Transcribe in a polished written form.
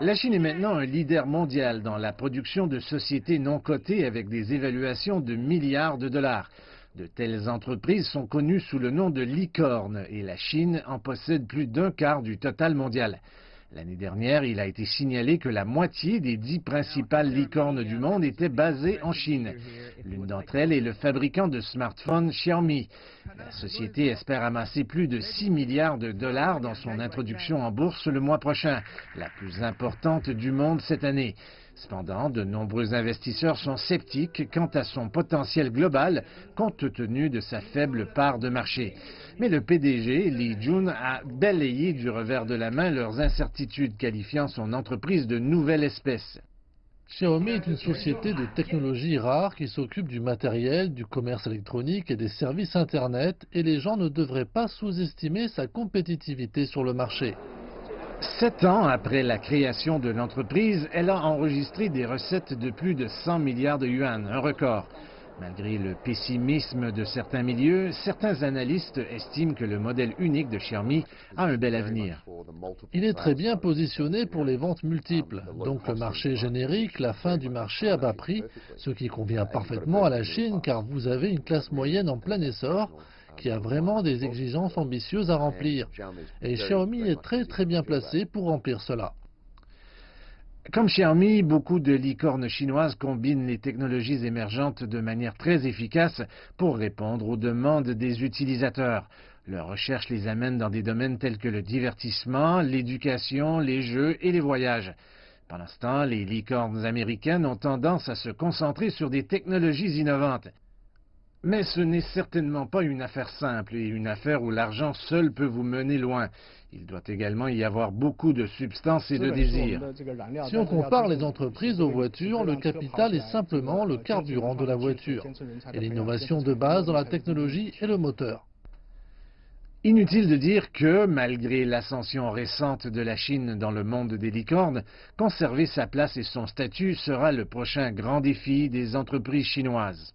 La Chine est maintenant un leader mondial dans la production de sociétés non cotées avec des évaluations de milliards de dollars. De telles entreprises sont connues sous le nom de licornes et la Chine en possède plus d'un quart du total mondial. L'année dernière, il a été signalé que la moitié des 10 principales licornes du monde étaient basées en Chine. L'une d'entre elles est le fabricant de smartphones Xiaomi. La société espère amasser plus de 6 milliards de dollars dans son introduction en bourse le mois prochain, la plus importante du monde cette année. Cependant, de nombreux investisseurs sont sceptiques quant à son potentiel global, compte tenu de sa faible part de marché. Mais le PDG, Li Jun, a balayé du revers de la main leurs incertitudes, qualifiant son entreprise de nouvelle espèce. Xiaomi est une société de technologie rare qui s'occupe du matériel, du commerce électronique et des services Internet, et les gens ne devraient pas sous-estimer sa compétitivité sur le marché. 7 ans après la création de l'entreprise, elle a enregistré des recettes de plus de 100 milliards de yuan, un record. Malgré le pessimisme de certains milieux, certains analystes estiment que le modèle unique de Xiaomi a un bel avenir. Il est très bien positionné pour les ventes multiples, donc le marché générique, la fin du marché à bas prix, ce qui convient parfaitement à la Chine car vous avez une classe moyenne en plein essor qui a vraiment des exigences ambitieuses à remplir. Et Xiaomi est très bien placé pour remplir cela. Comme Xiaomi, beaucoup de licornes chinoises combinent les technologies émergentes de manière très efficace pour répondre aux demandes des utilisateurs. Leurs recherches les amènent dans des domaines tels que le divertissement, l'éducation, les jeux et les voyages. Pendant ce temps, les licornes américaines ont tendance à se concentrer sur des technologies innovantes. Mais ce n'est certainement pas une affaire simple et une affaire où l'argent seul peut vous mener loin. Il doit également y avoir beaucoup de substance et de désir. Si on compare les entreprises aux voitures, le capital est simplement le carburant de la voiture. Et l'innovation de base dans la technologie est le moteur. Inutile de dire que, malgré l'ascension récente de la Chine dans le monde des licornes, conserver sa place et son statut sera le prochain grand défi des entreprises chinoises.